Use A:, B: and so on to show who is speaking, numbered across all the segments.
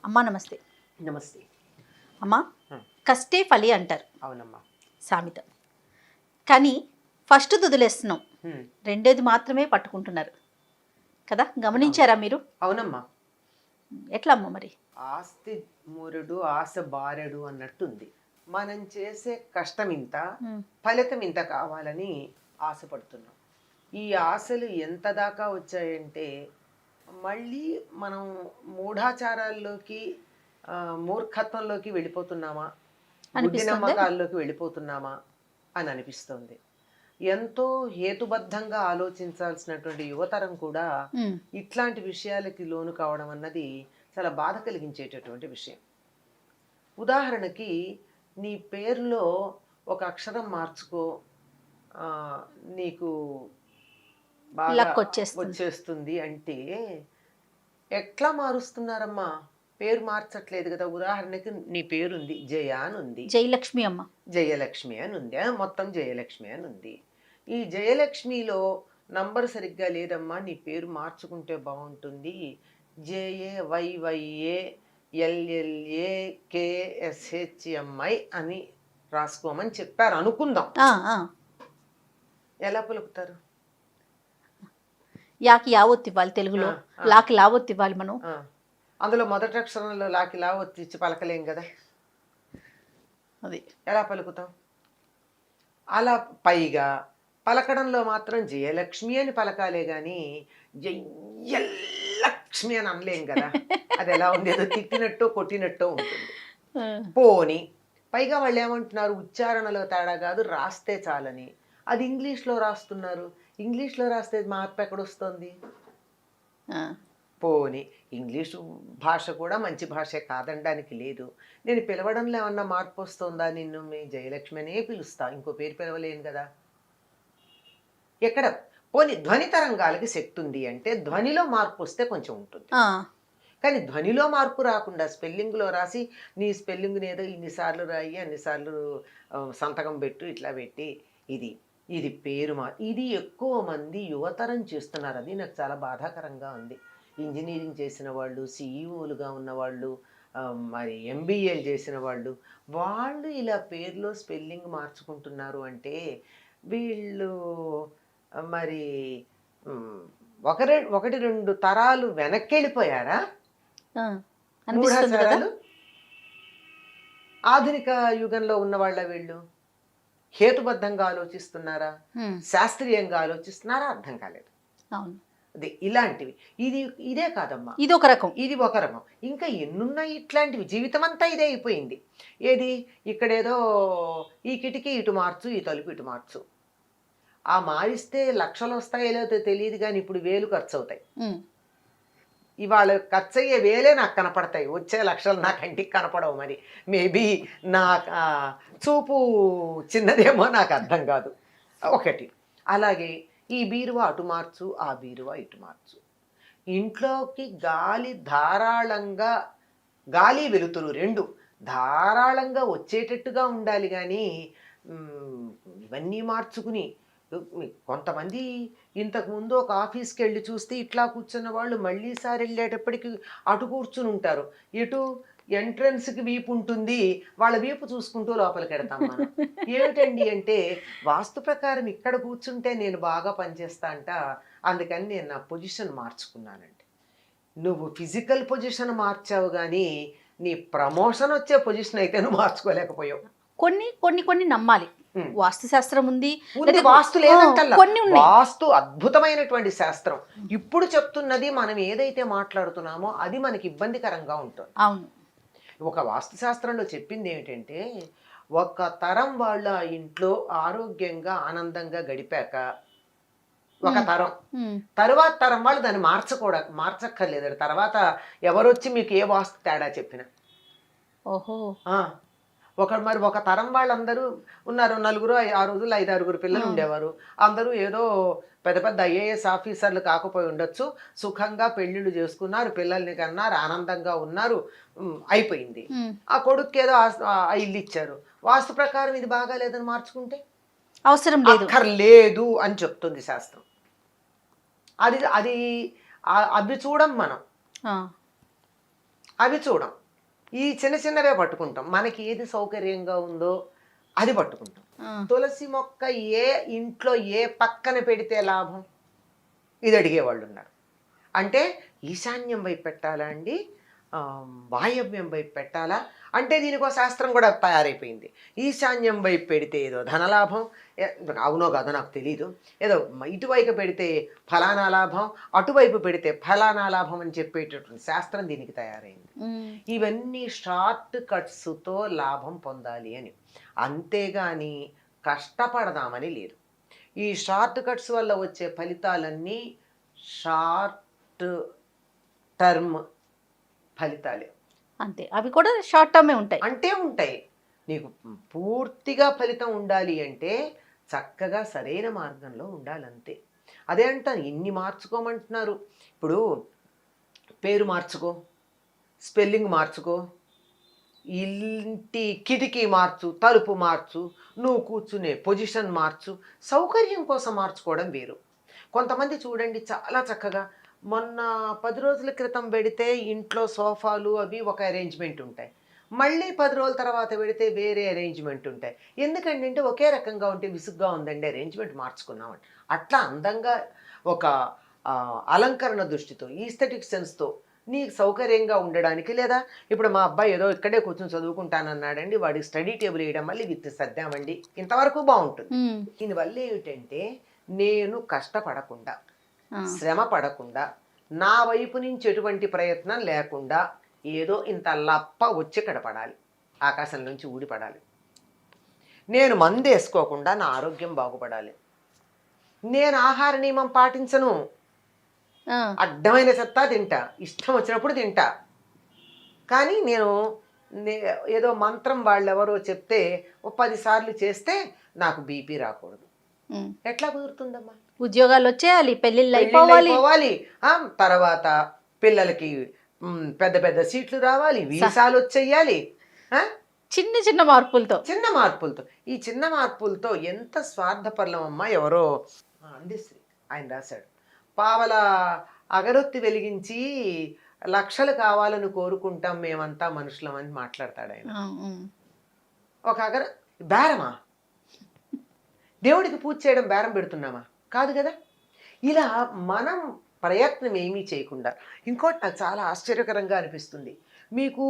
A: అమ్మా నమస్తే.
B: నమస్తే.
A: అమ్మా,
B: హ్మ్.
A: కష్టే ఫలి అంటారు
B: అవునమ్మా.
A: సామెత. కానీ ఫస్ట్ వదిలేస్తున్నాం,
B: హ్మ్.
A: రెండోది మాత్రమే పట్టుకుంటున్నారు కదా, గమనించారా మీరు?
B: అవునమ్మా.
A: ఎట్లా అమ్మ మరి?
B: ఆస్తి మూరుడు ఆశ బారెడు అన్నట్టుంది. మనం చేసే కష్టం ఇంత,
A: ఉమ్,
B: ఫలితం ఇంత కావాలని ఆశపడుతున్నాం. ఈ ఆశలు ఎంత దాకా వచ్చాయంటే మళ్ళీ మనం మూఢాచారాల్లోకి మూర్ఖత్వంలోకి వెళ్ళిపోతున్నామా, గుడ్డి
A: అనిపిస్తుందే.
B: నమ్మకాల్లోకి వెళ్ళిపోతున్నామా అని అనిపిస్తుంది. ఎంతో హేతుబద్ధంగా ఆలోచించాల్సినటువంటి యువతరం కూడా
A: ఉమ్,
B: ఇట్లాంటి విషయాలకి లోను కావడం అన్నది చాలా బాధ కలిగించేటటువంటి విషయం. ఉదాహరణకి నీ పేరులో ఒక అక్షరం మార్చుకో, ఆ, నీకు బాగా
A: లక్ వచ్చేస్తుంది.
B: వచ్చేస్తుంది అంటే ఎట్లా మారుస్తున్నారమ్మా? పేరు మార్చట్లేదు కదా. ఉదాహరణకి నీ పేరుంది జయ అని ఉంది,
A: జయలక్ష్మి అమ్మ.
B: జయలక్ష్మి అని ఉంది, మొత్తం జయలక్ష్మి అని ఉంది. ఈ జయలక్ష్మిలో నంబర్ సరిగ్గా లేదమ్మా, నీ పేరు మార్చుకుంటే బాగుంటుంది, JAYYA LLA KSHMI అని రాసుకోమని చెప్పారు అనుకుందాం.
A: ఆ, ఆ.
B: ఎలా పలుకుతారు?
A: యాకి యావత్తు ఇవ్వాలి తెలుగులో,
B: ఆ.
A: లాకి లావత్తు ఇవ్వాలి మనం.
B: అందులో మొదటి అక్షరంలో లాకిలా వచ్చి పలకలేం కదా,
A: అది
B: ఎలా పలుకుతాం? అలా పైగా పలకడంలో మాత్రం జయలక్ష్మి అని పలకాలే కానీ జయలక్ష్మి అని అనలేం కదా. అది ఎలా ఉంది, ఏదో తిట్టినట్టో కొట్టినట్టో ఉంటుంది.
A: ఆ,
B: పోని పైగా వాళ్ళు ఏమంటున్నారు, ఉచ్చారణలో తేడా కాదు రాస్తే చాలని. అది ఇంగ్లీష్లో రాస్తున్నారు. ఇంగ్లీష్లో రాస్తే మార్పు ఎక్కడొస్తుంది?
A: ఆ.
B: పోని ఇంగ్లీషు భాష కూడా మంచి భాషే కాదనడానికి లేదు. నేను పిలవడంలో ఏమన్నా మార్పు వస్తుందా? నిన్ను మీ జయలక్ష్మి అనే పిలుస్తా, ఇంకో పేరు పిలవలేను కదా. ఎక్కడ పోని ధ్వని తరంగాలకి శక్తి ఉంది అంటే ధ్వనిలో మార్పు వస్తే కొంచెం ఉంటుంది.
A: ఆ.
B: కానీ ధ్వనిలో మార్పు రాకుండా స్పెల్లింగ్లో రాసి నీ స్పెల్లింగ్ని ఏదో ఇన్నిసార్లు రాయి, అన్నిసార్లు సంతకం పెట్టు, ఇట్లా పెట్టి ఇది ఇది పేరు ఇది ఎక్కువ మంది యువతరం చేస్తున్నారు. అది నాకు చాలా బాధాకరంగా ఉంది. ఇంజనీరింగ్ చేసిన వాళ్ళు, సిఈఓలుగా ఉన్నవాళ్ళు, మరి ఎంబీఏలు చేసిన వాళ్ళు, వాళ్ళు ఇలా పేరులో స్పెల్లింగ్ మార్చుకుంటున్నారు అంటే వీళ్ళు మరి ఒకటి రెండు తరాలు వెనక్కి వెళ్ళిపోయారా?
A: ఆ. అనిపిస్తుంది కదా.
B: మూఢాచారాలు ఆధునిక యుగంలో ఉన్న వాళ్ళ వీళ్ళు హేతుబద్ధంగా ఆలోచిస్తున్నారా,
A: ఉమ్,
B: శాస్త్రీయంగా ఆలోచిస్తున్నారా? అర్థం కాలేదు.
A: అవును.
B: అది ఇలాంటివి. ఇదే కాదమ్మా,
A: ఇది ఒక రకం.
B: ఇది ఒక రకం. ఇంకా ఎన్నున్నాయి ఇట్లాంటివి. జీవితం అంతా ఇదే అయిపోయింది. ఏది, ఇక్కడేదో ఈ కిటికీ ఇటు మార్చు, ఈ తలుపు ఇటు మార్చు. ఆ మారిస్తే లక్షలు వస్తాయో లేదో తెలియదు కానీ ఇప్పుడు వేలు ఖర్చు అవుతాయి.
A: ఉమ్,
B: ఇవాళ ఖర్చు అయ్యే వేలే నాకు కనపడతాయి, వచ్చే లక్షలు నా కంటికి కనపడవు. మరి మేబీ నా చూపు చిన్నదేమో, నాకు అర్థం కాదు. ఒకటి. అలాగే ఈ బీరువా అటు మార్చు, ఆ బీరువా ఇటు మార్చు. ఇంట్లోకి గాలి ధారాళంగా, గాలి వెలుతురు రెండు ధారాళంగా వచ్చేటట్టుగా ఉండాలి కానీ ఇవన్నీ మార్చుకుని కొంతమంది ఇంతకుముందు ఒక ఆఫీస్కి వెళ్ళి చూస్తే ఇట్లా కూర్చున్న వాళ్ళు మళ్ళీసారి వెళ్ళేటప్పటికి అటు కూర్చుని ఉంటారు. ఇటు ఎంట్రన్స్కి వీపు ఉంటుంది, వాళ్ళ వీపు చూసుకుంటూ లోపలికి వెడతాం మనం. ఏమిటండి అంటే వాస్తు ప్రకారం ఇక్కడ కూర్చుంటే నేను బాగా పనిచేస్తా అంట, అందుకని నేను నా పొజిషన్ మార్చుకున్నానండి. నువ్వు ఫిజికల్ పొజిషన్ మార్చావు కానీ నీ ప్రమోషన్ వచ్చే పొజిషన్ అయితే నువ్వు మార్చుకోలేకపోయావు.
A: కొన్ని కొన్ని కొన్ని నమ్మాలి. వాస్తు శాస్త్రం ఉంది,
B: వాస్తు లేదంటల్లా.
A: కొన్ని ఉన్నాయి.
B: వాస్తు అద్భుతమైనటువంటి శాస్త్రం. ఇప్పుడు చెప్తున్నది మనం ఏదైతే మాట్లాడుతున్నామో అది మనకి ఇబ్బందికరంగా ఉంటుంది.
A: అవును.
B: ఒక వాస్తు శాస్త్రంలో చెప్పింది ఏమిటంటే ఒక తరం వాళ్ళ ఇంట్లో ఆరోగ్యంగా ఆనందంగా గడిపాక ఒక తరం, తరువాత తరం వాళ్ళు దాన్ని మార్చక్కర్లేదు. తర్వాత ఎవరొచ్చి మీకు ఏ వాస్తు తేడా చెప్పినా.
A: ఓహో.
B: మరి ఒక తరం వాళ్ళందరూ ఉన్నారు, నలుగురు ఆ రోజుల్లో 5-6 పిల్లలు ఉండేవారు. అందరూ ఏదో పెద్ద పెద్ద IAS ఆఫీసర్లు కాకపోయి ఉండొచ్చు, సుఖంగా పెళ్లిళ్ళు చేసుకున్నారు, పిల్లల్ని కన్నారు, ఆనందంగా ఉన్నారు, అయిపోయింది. ఆ కొడుకు ఏదో ఇల్లు ఇచ్చారు, వాస్తు ప్రకారం ఇది బాగా లేదని మార్చుకుంటే
A: అవసరం
B: లేదు అని చెప్తుంది శాస్త్రం. అది అది అవి చూడం మనం. అవి చూడం. ఈ చిన్న చిన్నవే పట్టుకుంటాం. మనకి ఏది సౌకర్యంగా ఉందో అది పట్టుకుంటాం.
A: ఆ,
B: తులసి మొక్క ఏ ఇంట్లో ఏ పక్కన పెడితే లాభం, ఇది అడిగేవాళ్ళు ఉన్నారు. అంటే ఈశాన్యం వైపు పెట్టాలా అండి, వాయవ్యం వైపు పెట్టాలా అంటే దీనికి ఒక శాస్త్రం కూడా తయారైపోయింది. ఈశాన్యం వైపు పెడితే ఏదో ధనలాభం, అవునో కాదో నాకు తెలీదు, ఏదో ఇటువైపు పెడితే ఫలానా లాభం, అటువైపు పెడితే ఫలానా లాభం అని చెప్పేటటువంటి శాస్త్రం దీనికి తయారైంది.
A: ఉమ్,
B: ఇవన్నీ షార్ట్ కట్స్తో లాభం పొందాలి అని, అంతేగాని కష్టపడదామని లేదు. ఈ షార్ట్ కట్స్ వల్ల వచ్చే ఫలితాలన్నీ షార్ట్ టర్మ్ ఫలితాలే.
A: అంతే, అవి కూడా షార్ట్ టర్మే ఉంటాయి.
B: అంటే ఉంటాయి. నీకు పూర్తిగా ఫలితం ఉండాలి అంటే చక్కగా సరైన మార్గంలో ఉండాలంతే. అదే అంటాను, ఇన్ని మార్చుకోమంటున్నారు. ఇప్పుడు పేరు మార్చుకో, స్పెల్లింగ్ మార్చుకో, ఇంటి కిటికీ మార్చు, తలుపు మార్చు, నువ్వు కూర్చునే పొజిషన్ మార్చు, సౌకర్యం కోసం మార్చుకోవడం వేరు. కొంతమంది చూడండి చాలా చక్కగా, మొన్న 10 రోజుల క్రితం పెడితే ఇంట్లో సోఫాలు అవి ఒక అరేంజ్మెంట్ ఉంటాయి, మళ్ళీ 10 రోజుల తర్వాత పెడితే వేరే అరేంజ్మెంట్ ఉంటాయి. ఎందుకంటే అంటే ఒకే రకంగా ఉంటే విసుగ్గా ఉందండి, అరేంజ్మెంట్ మార్చుకున్నామండి. అట్లా అందంగా ఒక అలంకరణ దృష్టితో, ఈస్థెటిక్ సెన్స్తో నీకు సౌకర్యంగా ఉండడానికి, లేదా ఇప్పుడు మా అబ్బాయి ఏదో ఇక్కడే కూర్చొని చదువుకుంటానన్నాడండి, వాడికి స్టడీ టేబుల్ వేయడం మళ్ళీ విత్ సర్దామండి, ఇంతవరకు బాగుంటుంది.
A: ఉమ్,
B: దీనివల్ల ఏమిటంటే నేను కష్టపడకుండా,
A: ఆ,
B: శ్రమ పడకుండా, నా వైపు నుంచి ఎటువంటి ప్రయత్నం లేకుండా ఏదో ఇంత లప్ప వచ్చి ఇక్కడ పడాలి, ఆకాశం నుంచి ఊడిపడాలి. నేను మందు వేసుకోకుండా నా ఆరోగ్యం బాగుపడాలి. నేను ఆహార నియమం పాటించను,
A: ఆ,
B: అడ్డమైన చెత్త తింటా, ఇష్టం వచ్చినప్పుడు తింటా. కానీ నేను ఏదో మంత్రం వాళ్ళు ఎవరో చెప్తే ఓ 10 సార్లు చేస్తే నాకు బీపీ రాకూడదు.
A: ఉమ్.
B: ఎట్లా కుదురుతుందమ్మా?
A: ఉద్యోగాలు వచ్చేయాలి, పెళ్ళిళ్ళు
B: పెళ్ళిళ్ళు
A: అయిపోవాలి,
B: అయిపోవాలి, తర్వాత పిల్లలకి పెద్ద పెద్ద సీట్లు రావాలి, వీసాలు వచ్చేయాలి.
A: చిన్న చిన్న మార్పులతో.
B: చిన్న మార్పులతో, ఈ చిన్న మార్పులతో ఎంత స్వార్థపరులం అమ్మా. ఎవరో అందిశ్రీ ఆయన రాశాడు, పావల అగరొత్తి వెలిగించి లక్షలు కావాలని కోరుకుంటాం మేమంతా మనుషులం అని మాట్లాడతాడు ఆయన.
A: ఆ, ఉమ్.
B: ఒక బేరమా? దేవుడికి పూజ చేయడం బేరం పెడుతున్నామా? కాదు కదా. ఇలా మనం ప్రయత్నం ఏమీ చేయకుండా, ఇంకోటి నాకు చాలా ఆశ్చర్యకరంగా అనిపిస్తుంది, మీకు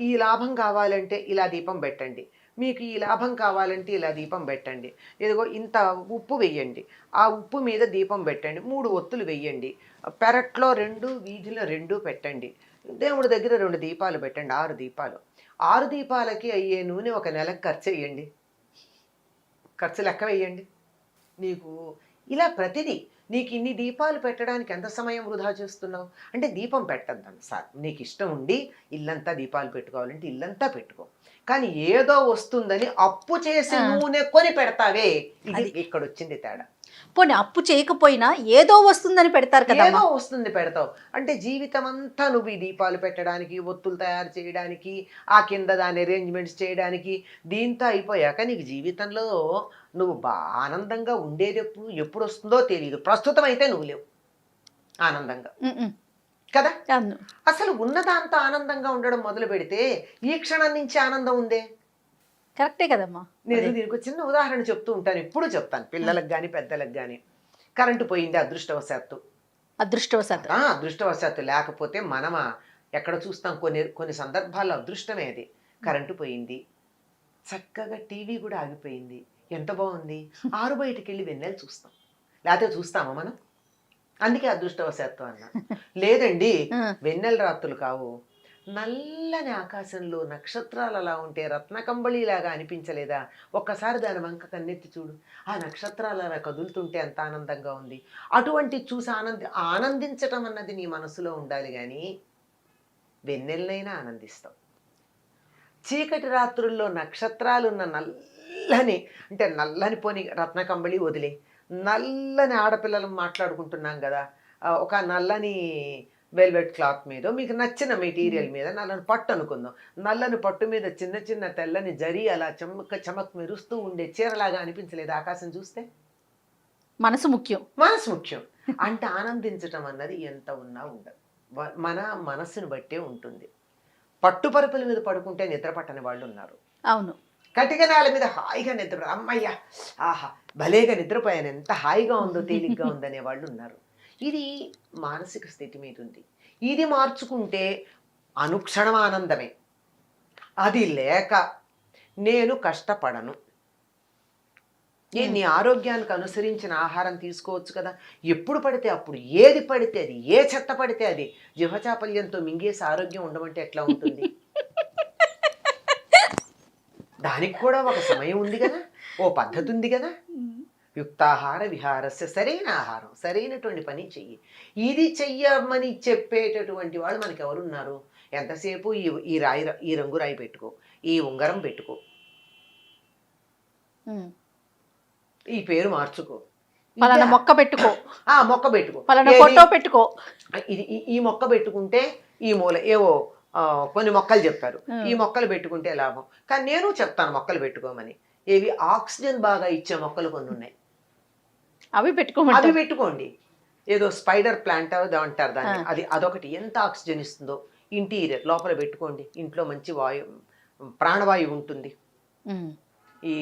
B: ఈ లాభం కావాలంటే ఇలా దీపం పెట్టండి, మీకు ఈ లాభం కావాలంటే ఇలా దీపం పెట్టండి, ఇదిగో ఇంత ఉప్పు వెయ్యండి, ఆ ఉప్పు మీద దీపం పెట్టండి, 3 ఒత్తులు వెయ్యండి, పెరట్లో 2, వీధిలో 2 పెట్టండి, దేవుడి దగ్గర 2 దీపాలు పెట్టండి, 6 దీపాలు. 6 దీపాలకి అయ్యే నూనె ఒక నెలకు ఖర్చు వేయండి, ఖర్చు లెక్క వేయండి. నీకు ఇలా ప్రతిదీ, నీకు ఇన్ని దీపాలు పెట్టడానికి ఎంత సమయం వృధా చేస్తున్నావు అంటే, దీపం పెట్టద్దాను సార్, నీకు ఇష్టం ఉండి ఇల్లంతా దీపాలు పెట్టుకోవాలంటే ఇల్లంతా పెట్టుకో, కానీ ఏదో వస్తుందని అప్పు చేసి నూనె కొని పెడతావే, ఇది ఇక్కడ వచ్చింది తేడా.
A: పోనీ అప్పు చేయకపోయినా ఏదో వస్తుందని పెడతారు కదా.
B: ఏదో వస్తుంది పెడతావు అంటే, జీవితం అంతా నువ్వు ఈ దీపాలు పెట్టడానికి, ఒత్తులు తయారు చేయడానికి, ఆ కింద దాని అరేంజ్మెంట్స్ చేయడానికి, దీంతో అయిపోయాక నీకు జీవితంలో నువ్వు ఆనందంగా ఉండేది ఎప్పుడు వస్తుందో తెలియదు. ప్రస్తుతం అయితే నువ్వు లేవు ఆనందంగా కదా. అసలు ఉన్నదాంతో ఆనందంగా ఉండడం మొదలు పెడితే ఈ క్షణం నుంచి ఆనందం ఉందే.
A: కరెక్టే కదమ్మా.
B: నేను దీనికి చిన్న ఉదాహరణ చెప్తూ ఉంటాను, ఎప్పుడు చెప్తాను పిల్లలకు కానీ పెద్దలకు కానీ. కరెంటు పోయింది అదృష్టవశాత్తు, అదృష్టవశాత్తు, లేకపోతే మనమా ఎక్కడ చూస్తాం, కొన్ని సందర్భాల్లో అదృష్టమే అది. కరెంటు పోయింది, చక్కగా టీవీ కూడా ఆగిపోయింది, ఎంత బాగుంది, ఆరు బయటికి వెళ్ళి వెన్నెలు చూస్తాం, లేకపోతే చూస్తామా మనం? అందుకే అదృష్టవశాత్తు అన్న. లేదండి, వెన్నెల రాత్రులు కావు, నల్లని ఆకాశంలో నక్షత్రాలు అలా ఉంటే రత్నకంబళిలాగా అనిపించలేదా? ఒక్కసారి దాని వంక కన్నెత్తి చూడు, ఆ నక్షత్రాలు అలా కదులుతుంటే ఎంత ఆనందంగా ఉంది. అటువంటి చూసి ఆనందించటం అన్నది నీ మనసులో ఉండాలి, కానీ వెన్నెలనైనా ఆనందిస్తాం. చీకటి రాత్రుల్లో నక్షత్రాలున్న నల్లని పోని రత్నకంబళి వదిలే, నల్లని ఆడపిల్లలు మాట్లాడుకుంటున్నాం కదా, ఒక నల్లని వెల్వెట్ క్లాత్ మీద, మీకు నచ్చిన మెటీరియల్ మీద, నల్లని పట్టు అనుకుందాం, నల్లని పట్టు మీద చిన్న చిన్న తెల్లని జరి అలా చమక్ మెరుస్తూ ఉండే చీరలాగా అనిపించలేదు ఆకాశం చూస్తే?
A: మనసు ముఖ్యం.
B: మనసు ముఖ్యం అంటే ఆనందించటం అన్నది ఎంత ఉన్నా ఉండదు. మన మనస్సును బట్టే ఉంటుంది. పట్టుపరుపుల మీద పడుకుంటే నిద్ర పట్టని వాళ్ళు ఉన్నారు.
A: అవును.
B: కటిక నేల మీద హాయిగా నిద్ర, అమ్మయ్యా ఆహా భలేగా నిద్రపోయాను, ఎంత హాయిగా ఉందో తేలిగ్గా ఉందనే వాళ్ళు ఉన్నారు. ఇది మానసిక స్థితి మీద ఉంది. ఇది మార్చుకుంటే అనుక్షణం ఆనందమే. అది లేక నేను కష్టపడను, నీ ఆరోగ్యానికి అనుసరించిన ఆహారం తీసుకోవచ్చు కదా, ఎప్పుడు పడితే అప్పుడు ఏది పడితే అది, ఏ చెత్త పడితే అది జిహ్వచాపల్యంతో మింగేసి ఆరోగ్యం ఉండమంటే ఎట్లా ఉంటుంది? దానికి కూడా ఒక సమయం ఉంది కదా, ఓ పద్ధతి ఉంది కదా. యుక్తాహార విహారస్య, సరైన ఆహారం, సరైనటువంటి పని చెయ్యి. ఇది చెయ్యమని చెప్పేటటువంటి వాళ్ళు మనకి ఎవరున్నారు? ఎంతసేపు ఈ రంగు రాయి పెట్టుకో, ఈ ఉంగరం పెట్టుకో, ఈ పేరు మార్చుకో,
A: పలానా మొక్క పెట్టుకో,
B: మొక్క పెట్టుకో,
A: పలానా ఫోటో పెట్టుకో,
B: ఇది ఈ మొక్క పెట్టుకుంటే ఈ మూల ఏవో కొన్ని మొక్కలు చెప్పారు, ఈ మొక్కలు పెట్టుకుంటే లాభం. కానీ నేను చెప్తాను మొక్కలు పెట్టుకోమని. ఏవి ఆక్సిజన్ బాగా ఇచ్చే మొక్కలు కొన్ని ఉన్నాయి,
A: అవి
B: పెట్టుకోండి. ఏదో స్పైడర్ ప్లాంట్ అంటారు దాన్ని, అదొకటి ఎంత ఆక్సిజన్ ఇస్తుందో ఇంటీరియర్ లోపల పెట్టుకోండి. ఇంట్లో మంచి ప్రాణవాయువు ఉంటుంది. ఈ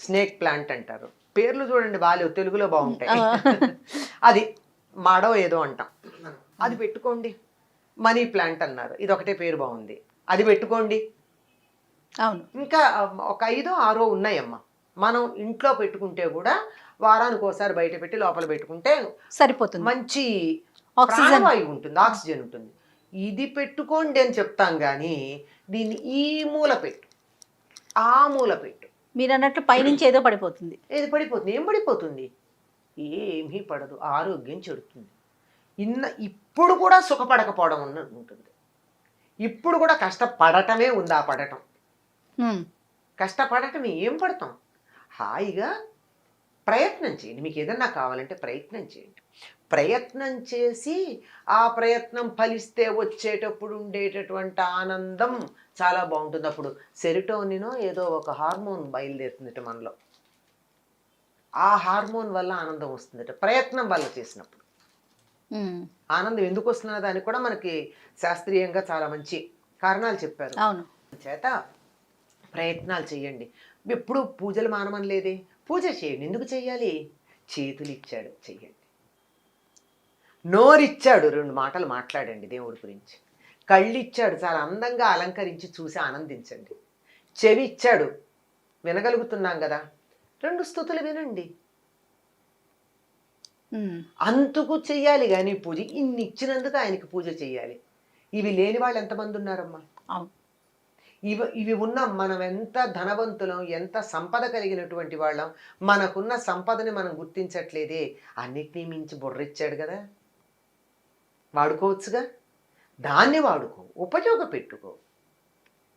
B: స్నేక్ ప్లాంట్ అంటారు, పేర్లు చూడండి బాలేవు, తెలుగులో బాగుంటాయి. అది మాడో ఏదో అంటాం, అది పెట్టుకోండి. మనీ ప్లాంట్ అన్నారు, ఇది ఒకటే పేరు బాగుంది, అది పెట్టుకోండి.
A: అవును,
B: ఇంకా ఒక 5-6 ఉన్నాయమ్మా. మనం ఇంట్లో పెట్టుకుంటే కూడా వారానికి ఒకసారి బయట పెట్టి లోపల పెట్టుకుంటే
A: సరిపోతుంది,
B: మంచి ప్రాణవాయువు ఉంటుంది, ఆక్సిజన్ ఉంటుంది. ఇది పెట్టుకోండి అని చెప్తాం కానీ దీన్ని ఈ మూల పెట్టు, ఆ మూల పెట్టు.
A: మీరు అన్నట్లు పైనుంచి ఏదో పడిపోతుంది.
B: ఏది పడిపోతుంది? ఏం పడిపోతుంది? ఏమీ పడదు, ఆరోగ్యం చెడుతుంది. ఇప్పుడు కూడా సుఖపడకపోవడం ఉంటుంది, ఇప్పుడు కూడా కష్టపడటమే ఉంది. ఆ పడటం, కష్టపడటమే, ఏం పడతాం? హాయిగా ప్రయత్నం చేయండి. మీకు ఏదన్నా కావాలంటే ప్రయత్నం చేయండి. ప్రయత్నం చేసి ఆ ప్రయత్నం ఫలిస్తే వచ్చేటప్పుడు ఉండేటటువంటి ఆనందం చాలా బాగుంటుంది. అప్పుడు సెరిటోనినో ఏదో ఒక హార్మోన్ బయలుదేరుతుందట మనలో, ఆ హార్మోన్ వల్ల ఆనందం వస్తుందట. ప్రయత్నం వల్ల చేసినప్పుడు ఆనందం ఎందుకు వస్తున్న దానికి కూడా మనకి శాస్త్రీయంగా చాలా మంచి కారణాలు చెప్పారు.
A: అవును,
B: చేత ప్రయత్నాలు చేయండి. ఎప్పుడు పూజలు మానమని లేదే, పూజ చేయండి. ఎందుకు చేయాలి? చేతులు ఇచ్చాడు, చెయ్యండి. నోరిచ్చాడు, 2 మాటలు మాట్లాడండి దేవుడి గురించి. కళ్ళు ఇచ్చాడు, చాలా అందంగా అలంకరించి చూసి ఆనందించండి. చెవి ఇచ్చాడు, వినగలుగుతున్నాం కదా, 2 స్తుతులు వినండి. అంతకు చెయ్యాలి కానీ పూజ. ఇన్ని ఇచ్చినందుకు ఆయనకి పూజ చెయ్యాలి. ఇవి లేని వాళ్ళు ఎంతమంది ఉన్నారమ్మా? ఇవి ఉన్న మనం ఎంత ధనవంతులం, ఎంత సంపద కలిగినటువంటి వాళ్ళం, మనకున్న సంపదని మనం గుర్తించట్లేదే. అన్నిటినీ మించి బుర్రిచ్చాడు కదా, వాడుకోవచ్చుగా. దాన్ని వాడుకో, ఉపయోగపెట్టుకో.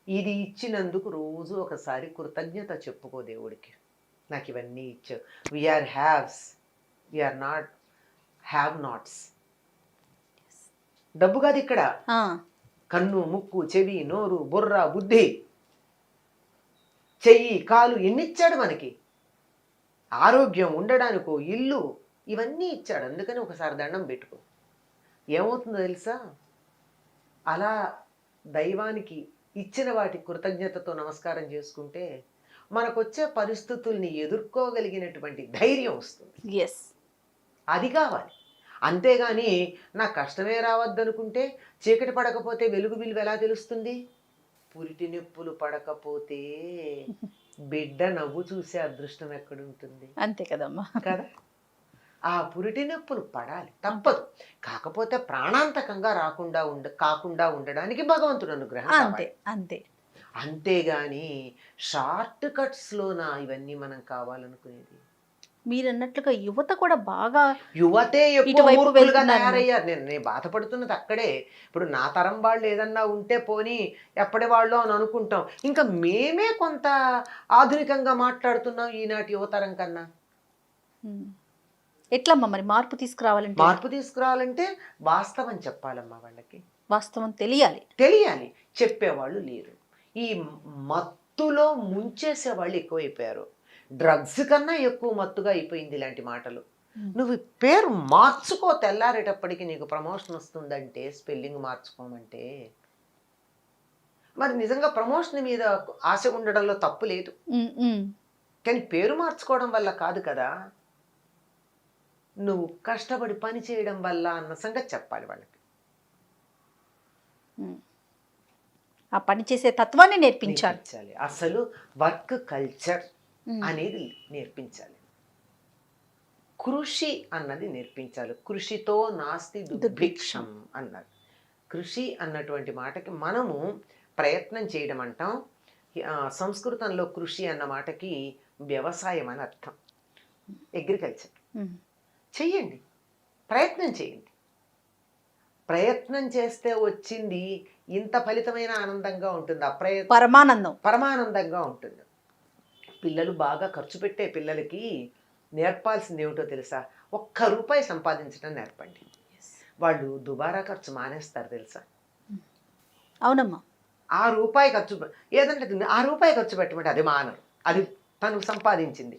B: ఇది ఇచ్చినందుకు రోజు ఒకసారి కృతజ్ఞత చెప్పుకో దేవుడికి, నాకు ఇవన్నీ ఇచ్చావు. We are haves, we are not have nots. డబ్బు కాదు ఇక్కడ, కన్ను, ముక్కు, చెవి, నోరు, బుర్ర, బుద్ధి, చెయ్యి, కాలు, ఎన్నిచ్చాడు మనకి. ఆరోగ్యం, ఉండడానికో ఇల్లు, ఇవన్నీ ఇచ్చాడు. అందుకని ఒకసారి దండం పెట్టుకో. ఏమవుతుందో తెలుసా? అలా దైవానికి ఇచ్చిన వాటి కృతజ్ఞతతో నమస్కారం చేసుకుంటే మనకొచ్చే పరిస్థితుల్ని ఎదుర్కోగలిగినటువంటి ధైర్యం వస్తుంది. అది కావాలి. అంతేగాని నాకు కష్టమే రావద్దనుకుంటే, చీకటి పడకపోతే వెలుగు విలువ ఎలా తెలుస్తుంది? పురిటి నొప్పులు పడకపోతే బిడ్డ నవ్వు చూసే అదృష్టం ఎక్కడుంటుంది?
A: అంతే కదమ్మా,
B: కదా. ఆ పురిటి నొప్పులు పడాలి, తప్పదు. కాకపోతే ప్రాణాంతకంగా కాకుండా ఉండడానికి భగవంతుడు అనుగ్రహం కావాలి.
A: అంతే.
B: అంతేగాని షార్ట్ కట్స్లోన ఇవన్నీ మనం కావాలనుకునేది.
A: మీరు అన్నట్లుగా యువత కూడా బాగా,
B: యువతే ఎక్కువ మూర్ఖులుగా తయారయ్యారు. నేను బాధపడుతున్నది అక్కడే. ఇప్పుడు నా తరం వాళ్ళు ఏదన్నా ఉంటే పోనీ ఎప్పటి వాళ్ళు అని అనుకుంటాం, ఇంకా మేమే కొంత ఆధునికంగా మాట్లాడుతున్నాం ఈనాటి యువతరం కన్నా.
A: ఎట్లమ్మా మరి మార్పు తీసుకురావాలంటే
B: వాస్తవం చెప్పాలమ్మా. వాళ్ళకి
A: వాస్తవం తెలియాలి.
B: చెప్పేవాళ్ళు లేరు. ఈ మత్తులో ముంచేసే వాళ్ళు ఎక్కువైపోయారు. డ్రగ్స్ కన్నా ఎక్కువ మత్తుగా అయిపోయింది ఇలాంటి మాటలు. నువ్వు పేరు మార్చుకో, తెల్లారేటప్పటికి నీకు ప్రమోషన్ వస్తుందంటే స్పెల్లింగ్ మార్చుకోమంటే. మరి నిజంగా ప్రమోషన్ మీద ఆశ ఉండడంలో తప్పు లేదు, కానీ పేరు మార్చుకోవడం వల్ల కాదు కదా, నువ్వు కష్టపడి పని చేయడం వల్ల అన్న సంగతి చెప్పాలి వాళ్ళకి.
A: ఆ పని చేసే తత్వాన్ని నేర్పించాలి.
B: అసలు వర్క్ కల్చర్ అనేది నేర్పించాలి. కృషి అన్నది నేర్పించాలి. కృషితో నాస్తి దుర్భిక్షం అన్నారు. కృషి అన్నటువంటి మాటకి మనము ప్రయత్నం చేయడం అంటాం. సంస్కృతంలో కృషి అన్న మాటకి వ్యవసాయం అని అర్థం. అగ్రికల్చర్. చెయ్యండి, ప్రయత్నం చేయండి. ప్రయత్నం చేస్తే వచ్చింది ఇంత ఫలితమైన ఆనందంగా ఉంటుంది. పరమానందంగా ఉంటుంది. పిల్లలు బాగా ఖర్చు పెట్టే పిల్లలకి నేర్పాల్సింది ఏమిటో తెలుసా? ₹1 సంపాదించడం నేర్పండి. వాళ్ళు దుబారా ఖర్చు మానేస్తారు తెలుసా?
A: అవునమ్మా.
B: ₹1 ఖర్చు ఏదంటే ₹1 ఖర్చు పెట్టమంటే అది మానరు. అది తను సంపాదించింది,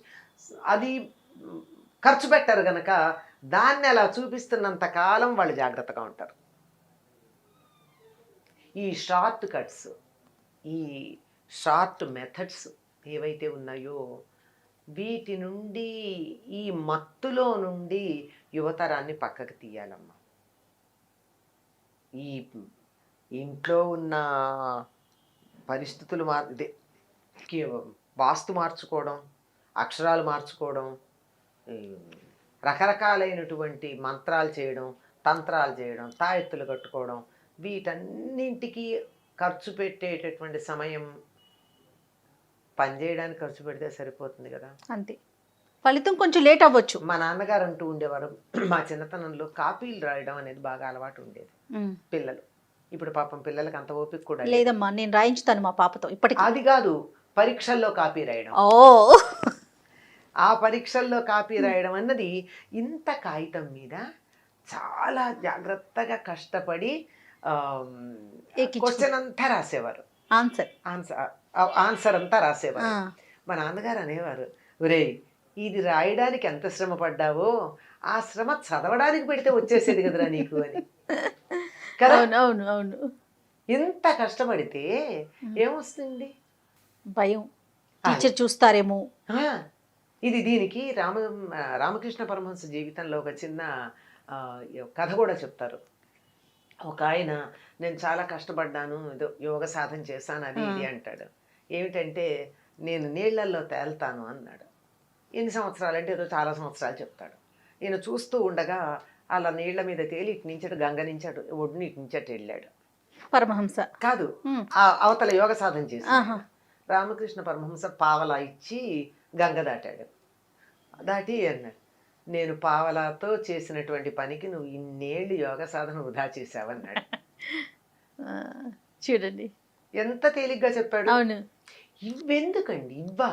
B: అది ఖర్చు పెట్టారు గనక దాన్ని అలా చూపిస్తున్నంత కాలం వాళ్ళు జాగ్రత్తగా ఉంటారు. ఈ షార్ట్ కట్స్, ఈ షార్ట్ మెథడ్స్ ఏవైతే ఉన్నాయో వీటి నుండి, ఈ మత్తులో నుండి యువతరాన్ని పక్కకు తీయాలమ్మా. ఈ ఇంట్లో ఉన్న పరిస్థితులు వాస్తు మార్చుకోవడం, అక్షరాలు మార్చుకోవడం, రకరకాలైనటువంటి మంత్రాలు చేయడం, తంత్రాలు చేయడం, తాయెత్తులు కట్టుకోవడం, వీటన్నింటికి ఖర్చు పెట్టేటటువంటి సమయం పనిచేయడానికి ఖర్చు పెడితే సరిపోతుంది కదా.
A: అంతే, ఫలితం కొంచెం లేట్ అవ్వచ్చు.
B: మా నాన్నగారు అంటూ ఉండేవారు, మా చిన్నతనంలో కాపీలు రాయడం అనేది బాగా అలవాటు ఉండేది పిల్లలు. ఇప్పుడు పాపం పిల్లలకి అంత ఓపిక కూడా
A: లేదమ్మా. నేను రాయించుతాను మా పాపతో ఇప్పటికి.
B: అది కాదు, పరీక్షల్లో కాపీ రాయడం. ఆ పరీక్షల్లో కాపీ రాయడం అన్నది ఇంత కాగితం మీద చాలా జాగ్రత్తగా కష్టపడి క్వశ్చన్ అంతా రాసేవారు, ఆన్సర్ అంతా రాసేవారు. మా నాన్నగారు అనేవారు, ఒరేయ్ ఇది రాయడానికి ఎంత శ్రమ పడ్డావో ఆ శ్రమ చదవడానికి పెడితే వచ్చేసేది కదరా నీకు అని. కదా,
A: అవును.
B: ఇంత కష్టపడితే ఏమొస్తుంది?
A: భయం, టీచర్ చూస్తారేమో.
B: ఇది దీనికి రామకృష్ణ పరమహంస జీవితంలో ఒక చిన్న కథ కూడా చెప్తారు. ఒక ఆయన, నేను చాలా కష్టపడ్డాను, ఏదో యోగ సాధన చేశాను అది ఇది అంటాడు. ఏమిటంటే నేను నీళ్లల్లో తేల్తాను అన్నాడు. ఎన్ని సంవత్సరాలు అంటే ఏదో చాలా సంవత్సరాలు చెప్తాడు. ఈయన చూస్తూ ఉండగా అలా నీళ్ల మీద తేలి ఇటు నుంచడు, గంగ నుంచడు, ఒడ్డుని ఇటు నుంచట్టు వెళ్ళాడు.
A: పరమహంస కాదు,
B: అవతల యోగ సాధన చేశాడు. రామకృష్ణ పరమహంస పావలా ఇచ్చి గంగ దాటాడు. దాటి అన్నాడు, నేను పావలాతో చేసినటువంటి పనికి నువ్వు ఇన్నేళ్ళు యోగ సాధన వృధా చేశావన్నాడు.
A: చూడండి
B: ఎంత తేలిగ్గా చెప్పాడు.
A: అవును.
B: ఇవ్వెందుకండి, ఇవ్వా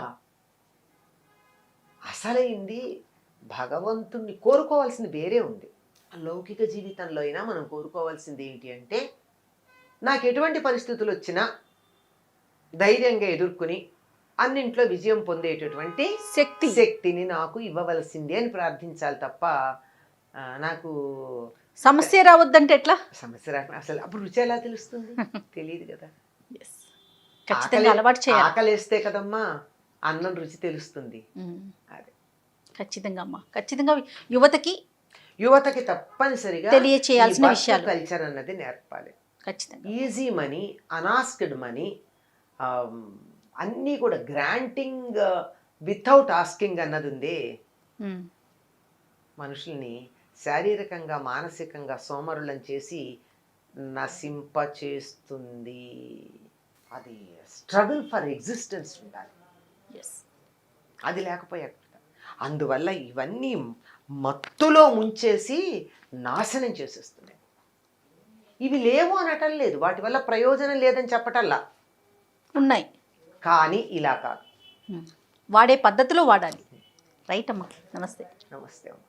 B: అసలైంది భగవంతుణ్ణి కోరుకోవాల్సింది వేరే ఉంది. లౌకిక జీవితంలో అయినా మనం కోరుకోవాల్సింది ఏంటి అంటే, నాకు ఎటువంటి పరిస్థితులు వచ్చినా ధైర్యంగా ఎదుర్కొని అన్నింట్లో విజయం పొందేటటువంటి శక్తిని నాకు ఇవ్వవలసింది అని ప్రార్థించాలి తప్ప, నాకు
A: సమస్య రావద్దంటే ఎట్లా?
B: సమస్య రాకుండా అసలు అప్పుడు రుచి ఎలా తెలుస్తుంది? తెలియదు కదా. ఆకలేస్తే కదమ్మా అన్నం రుచి తెలుస్తుంది. అదే
A: ఖచ్చితంగా అమ్మా, ఖచ్చితంగా యువతకి
B: తప్పనిసరిగా
A: తెలియచేయాల్సిన విషయాలు,
B: కల్చర్ అన్నది నేర్పాలి.
A: ఖచ్చితంగా.
B: ఈజీ మనీ, అనాస్క్డ్ మనీ, అన్నీ కూడా గ్రాంటింగ్ వితౌట్ ఆస్కింగ్ అన్నది ఉంది. మనుషుల్ని శారీరకంగా మానసికంగా సోమరులను చేసి నశింప చేస్తుంది. అది స్ట్రగుల్ ఫర్ ఎగ్జిస్టెన్స్ ఉండాలి, అది లేకపోయా. అందువల్ల ఇవన్నీ మత్తులో ముంచేసి నాశనం చేసేస్తున్నాయి. ఇవి లేవు అనటం లేదు, వాటి వల్ల ప్రయోజనం లేదని చెప్పటల్లా,
A: ఉన్నాయి.
B: కానీ ఇలా కాదు,
A: వాడే పద్ధతిలో వాడాలి. రైట్ అమ్మా. నమస్తే.
B: నమస్తే అమ్మా.